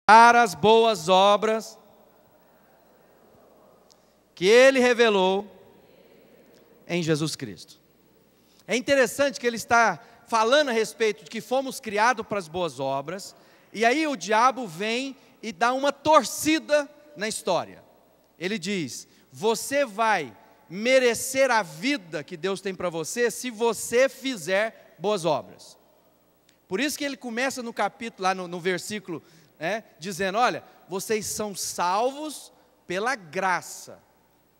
para as boas obras que Ele revelou em Jesus Cristo. É interessante que ele está falando a respeito de que fomos criados para as boas obras, e aí o diabo vem e dá uma torcida na história. Ele diz: você vai merecer a vida que Deus tem para você se você fizer boas obras. Por isso que ele começa no capítulo, lá no versículo, dizendo: olha, vocês são salvos pela graça,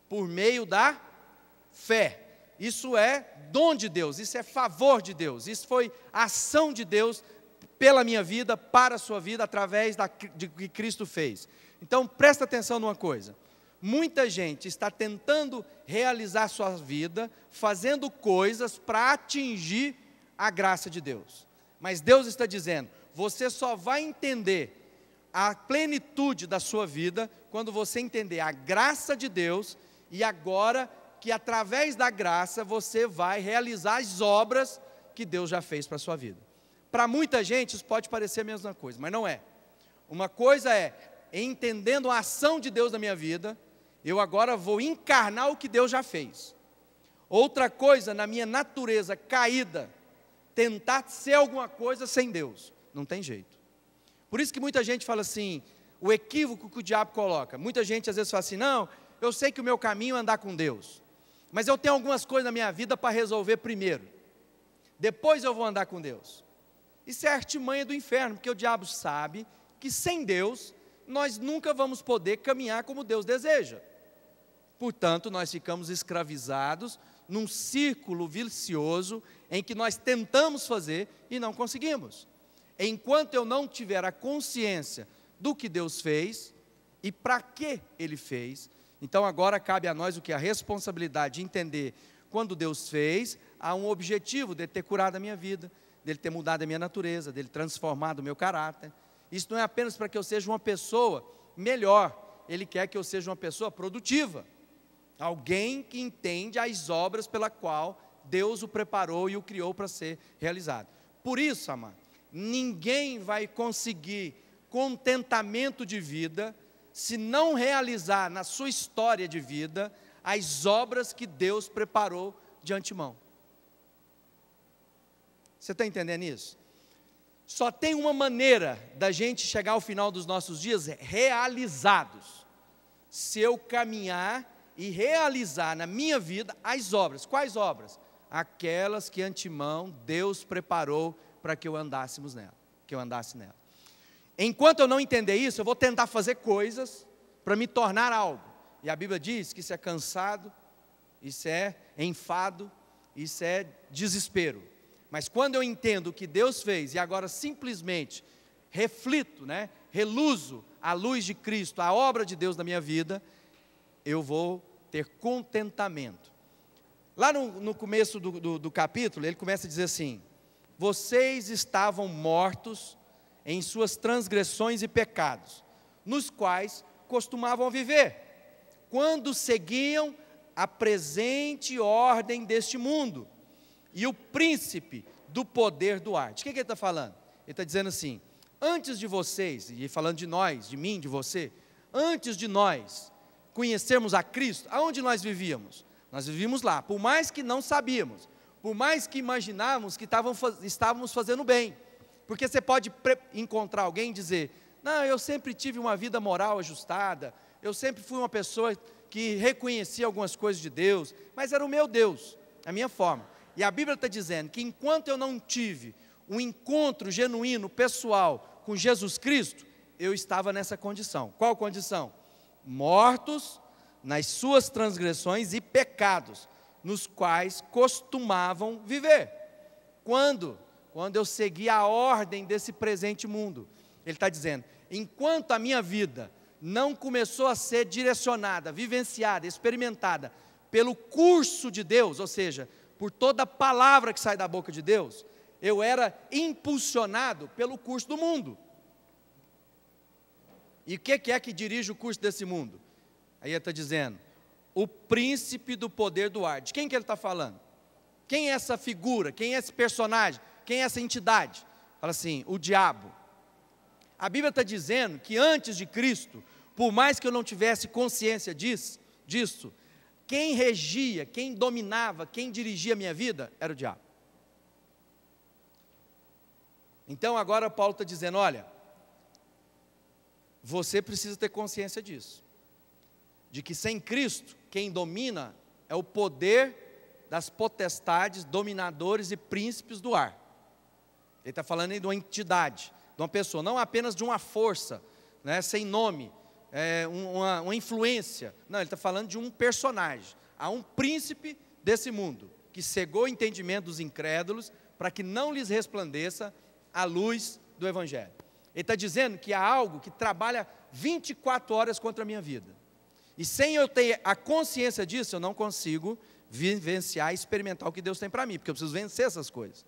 por meio da fé. Isso é dom de Deus, isso é favor de Deus, isso foi ação de Deus pela minha vida, para a sua vida, através de que Cristo fez. Então presta atenção numa coisa: muita gente está tentando realizar sua vida, fazendo coisas para atingir a graça de Deus. Mas Deus está dizendo: você só vai entender a plenitude da sua vida quando você entender a graça de Deus, e agora que através da graça você vai realizar as obras que Deus já fez para a sua vida. Para muita gente isso pode parecer a mesma coisa, mas não é. Uma coisa é, entendendo a ação de Deus na minha vida, eu agora vou encarnar o que Deus já fez. Outra coisa, na minha natureza caída, tentar ser alguma coisa sem Deus. Não tem jeito. Por isso que muita gente fala assim, o equívoco que o diabo coloca. Muita gente às vezes fala assim: não, eu sei que o meu caminho é andar com Deus, mas eu tenho algumas coisas na minha vida para resolver primeiro, depois eu vou andar com Deus. Isso é artimanha do inferno, porque o diabo sabe que sem Deus nós nunca vamos poder caminhar como Deus deseja. Portanto, nós ficamos escravizados num círculo vicioso em que nós tentamos fazer e não conseguimos. Enquanto eu não tiver a consciência do que Deus fez e para que Ele fez, então agora cabe a nós o que? A responsabilidade de entender, quando Deus fez, há um objetivo de ter curado a minha vida, dele ter mudado a minha natureza, dele transformado o meu caráter. Isso não é apenas para que eu seja uma pessoa melhor, Ele quer que eu seja uma pessoa produtiva, alguém que entende as obras pela qual Deus o preparou e o criou para ser realizado. Por isso, amado, ninguém vai conseguir contentamento de vida se não realizar na sua história de vida as obras que Deus preparou de antemão. Você está entendendo isso? Só tem uma maneira da gente chegar ao final dos nossos dias realizados: se eu caminhar e realizar na minha vida as obras. Quais obras? Aquelas que antemão Deus preparou para que eu andasse nela. Enquanto eu não entender isso, eu vou tentar fazer coisas para me tornar algo. E a Bíblia diz que isso é cansado, isso é enfado, isso é desespero. Mas quando eu entendo o que Deus fez e agora simplesmente reflito, reluzo a luz de Cristo, a obra de Deus na minha vida, eu vou ter contentamento. Lá no começo do capítulo, ele começa a dizer assim: vocês estavam mortos em suas transgressões e pecados, nos quais costumavam viver, quando seguiam a presente ordem deste mundo, e o príncipe do poder do ar. De que ele está falando? Ele está dizendo assim: antes de vocês, e falando de nós, de mim, de você, antes de nós conhecermos a Cristo, aonde nós vivíamos? Nós vivíamos lá, por mais que não sabíamos, por mais que imaginávamos que estávamos fazendo bem. Porque você pode encontrar alguém e dizer: não, eu sempre tive uma vida moral ajustada, eu sempre fui uma pessoa que reconhecia algumas coisas de Deus, mas era o meu Deus, a minha forma. E a Bíblia está dizendo que enquanto eu não tive um encontro genuíno, pessoal, com Jesus Cristo, eu estava nessa condição. Qual condição? Mortos nas suas transgressões e pecados, nos quais costumavam viver. Quando eu segui a ordem desse presente mundo. Ele está dizendo: enquanto a minha vida não começou a ser direcionada, vivenciada, experimentada pelo curso de Deus, ou seja, por toda a palavra que sai da boca de Deus, eu era impulsionado pelo curso do mundo. E o que é que dirige o curso desse mundo? Aí ele está dizendo: o príncipe do poder do ar. De quem que ele está falando? Quem é essa figura? Quem é esse personagem? Quem é essa entidade? Fala assim: o diabo. A Bíblia está dizendo que antes de Cristo, por mais que eu não tivesse consciência disso, quem regia, quem dominava, quem dirigia a minha vida era o diabo. Então agora Paulo está dizendo, olha, você precisa ter consciência disso, de que sem Cristo, quem domina é o poder das potestades, dominadores e príncipes do ar. Ele está falando aí de uma entidade, de uma pessoa, não apenas de uma força, né, sem nome, uma influência. Não, ele está falando de um personagem. Há um príncipe desse mundo, que cegou o entendimento dos incrédulos, para que não lhes resplandeça a luz do Evangelho. Ele está dizendo que há algo que trabalha 24 horas contra a minha vida. E sem eu ter a consciência disso, eu não consigo vivenciar e experimentar o que Deus tem para mim, porque eu preciso vencer essas coisas.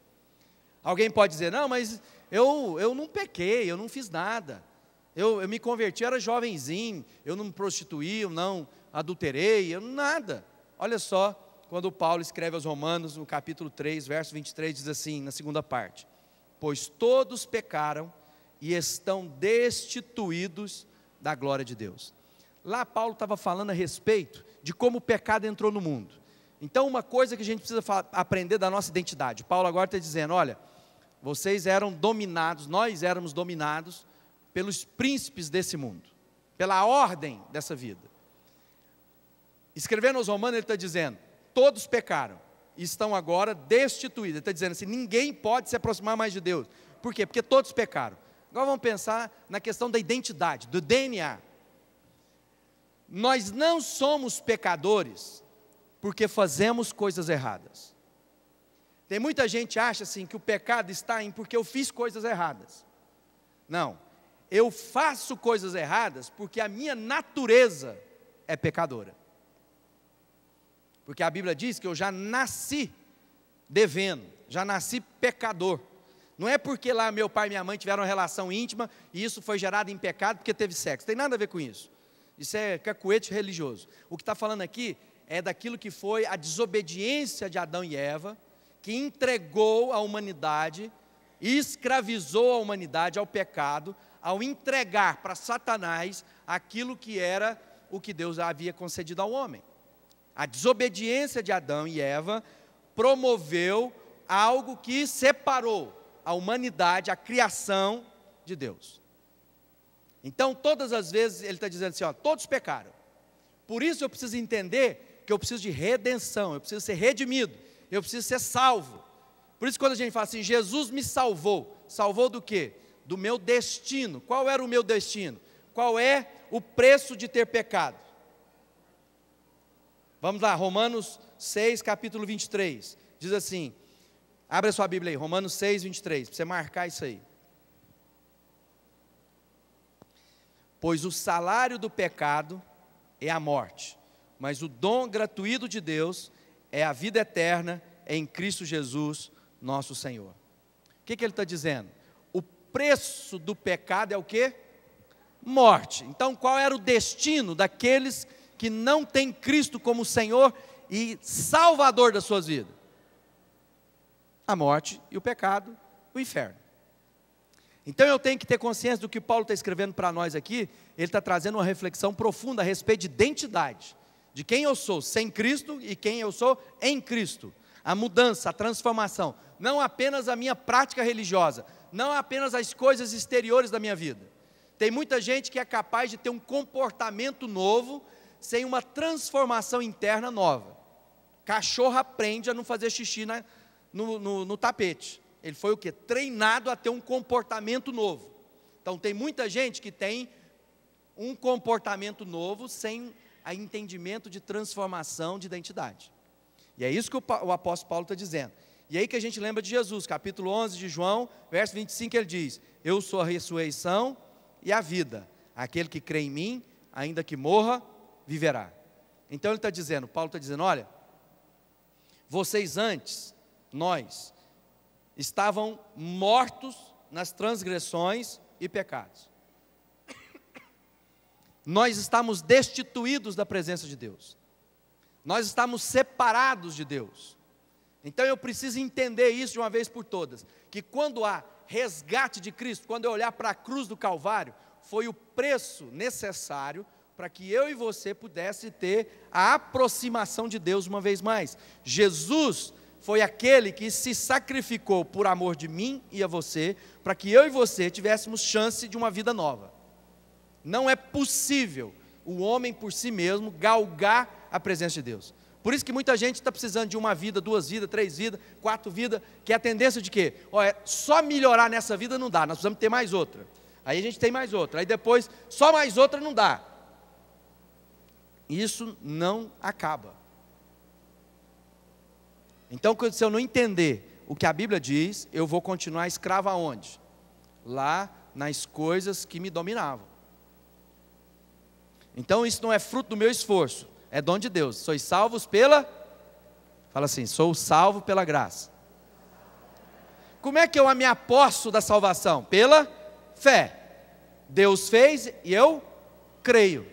Alguém pode dizer, não, mas eu não pequei, eu não fiz nada. Eu me converti, eu era jovenzinho, eu não me prostituí, eu não adulterei, nada. Olha só, quando Paulo escreve aos Romanos, no capítulo 3, verso 23, diz assim, na segunda parte: pois todos pecaram e estão destituídos da glória de Deus. Lá Paulo estava falando a respeito de como o pecado entrou no mundo. Então uma coisa que a gente precisa aprender da nossa identidade. Paulo agora está dizendo, olha, vocês eram dominados, nós éramos dominados pelos príncipes desse mundo, pela ordem dessa vida. Escrevendo aos Romanos, ele está dizendo, todos pecaram e estão agora destituídos. Ele está dizendo assim, ninguém pode se aproximar mais de Deus. Por quê? Porque todos pecaram. Agora vamos pensar na questão da identidade, do DNA. Nós não somos pecadores porque fazemos coisas erradas. Tem muita gente que acha assim que o pecado está em porque eu fiz coisas erradas. Não, eu faço coisas erradas porque a minha natureza é pecadora. Porque a Bíblia diz que eu já nasci devendo, já nasci pecador. Não é porque lá meu pai e minha mãe tiveram uma relação íntima e isso foi gerado em pecado porque teve sexo. Tem nada a ver com isso. Isso é cacuete religioso. O que está falando aqui é daquilo que foi a desobediência de Adão e Eva, que entregou a humanidade, escravizou a humanidade ao pecado, ao entregar para Satanás aquilo que era o que Deus havia concedido ao homem. A desobediência de Adão e Eva promoveu algo que separou a humanidade, a criação de Deus. Então, todas as vezes, ele está dizendo assim, ó, todos pecaram. Por isso eu preciso entender que eu preciso de redenção, eu preciso ser redimido, eu preciso ser salvo. Por isso quando a gente fala assim, Jesus me salvou. Salvou do quê? Do meu destino. Qual era o meu destino? Qual é o preço de ter pecado? Vamos lá, Romanos 6, capítulo 23. Diz assim, abre a sua Bíblia aí, Romanos 6, 23, para você marcar isso aí. Pois o salário do pecado é a morte, mas o dom gratuito de Deus é a vida eterna em Cristo Jesus, nosso Senhor. O que ele está dizendo? O preço do pecado é o quê? Morte. Então qual era o destino daqueles que não têm Cristo como Senhor e Salvador das suas vidas? A morte e o pecado, o inferno. Então eu tenho que ter consciência do que Paulo está escrevendo para nós aqui. Ele está trazendo uma reflexão profunda a respeito de identidade, de quem eu sou sem Cristo e quem eu sou em Cristo. A mudança, a transformação, não apenas a minha prática religiosa, não apenas as coisas exteriores da minha vida. Tem muita gente que é capaz de ter um comportamento novo, sem uma transformação interna nova. Cachorro aprende a não fazer xixi no tapete. Ele foi o quê? Treinado a ter um comportamento novo. Então tem muita gente que tem um comportamento novo sem o entendimento de transformação de identidade. E é isso que o apóstolo Paulo está dizendo. E aí que a gente lembra de Jesus, capítulo 11 de João, verso 25, ele diz, eu sou a ressurreição e a vida. Aquele que crê em mim, ainda que morra, viverá. Então ele está dizendo, Paulo está dizendo, olha, vocês antes, nós, estavam mortos nas transgressões e pecados. Nós estamos destituídos da presença de Deus. Nós estamos separados de Deus. Então eu preciso entender isso de uma vez por todas, que quando há resgate de Cristo, quando eu olhar para a cruz do Calvário, foi o preço necessário para que eu e você pudesse ter a aproximação de Deus uma vez mais. Jesus foi aquele que se sacrificou por amor de mim e a você, para que eu e você tivéssemos chance de uma vida nova. Não é possível o homem por si mesmo galgar a presença de Deus. Por isso que muita gente está precisando de uma vida, 2 vidas, 3 vidas, 4 vidas, que é a tendência de quê? Só melhorar nessa vida não dá, nós precisamos ter mais outra. Aí a gente tem mais outra, aí depois só mais outra não dá. Isso não acaba. Então, se eu não entender o que a Bíblia diz, eu vou continuar escravo aonde? Lá nas coisas que me dominavam. Então isso não é fruto do meu esforço, é dom de Deus. Sois salvos pela... Fala assim, sou salvo pela graça. Como é que eu me aposto da salvação? Pela fé. Deus fez e eu creio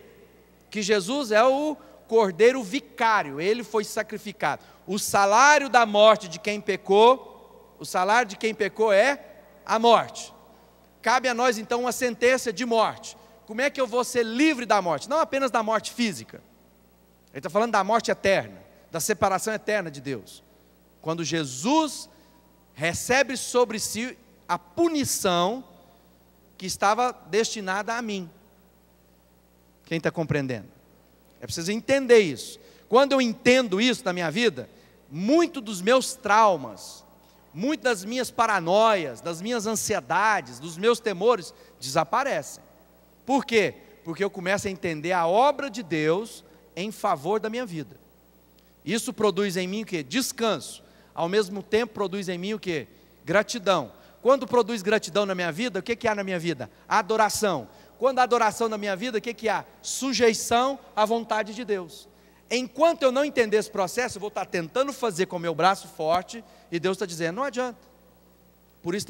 que Jesus é o Cordeiro vicário, ele foi sacrificado. O salário da morte de quem pecou, o salário de quem pecou é a morte. Cabe a nós então uma sentença de morte. Como é que eu vou ser livre da morte? Não apenas da morte física. Ele está falando da morte eterna, da separação eterna de Deus. Quando Jesus recebe sobre si a punição que estava destinada a mim. Quem está compreendendo? É preciso entender isso. Quando eu entendo isso na minha vida, muito dos meus traumas, muito das minhas paranoias, das minhas ansiedades, dos meus temores, desaparecem. Por quê? Porque eu começo a entender a obra de Deus em favor da minha vida. Isso produz em mim o quê? Descanso. Ao mesmo tempo produz em mim o quê? Gratidão. Quando produz gratidão na minha vida, o que há na minha vida? Adoração. Quando há adoração na minha vida, o que há? Sujeição à vontade de Deus. Enquanto eu não entender esse processo, eu vou estar tentando fazer com o meu braço forte, e Deus está dizendo, não adianta. Por isso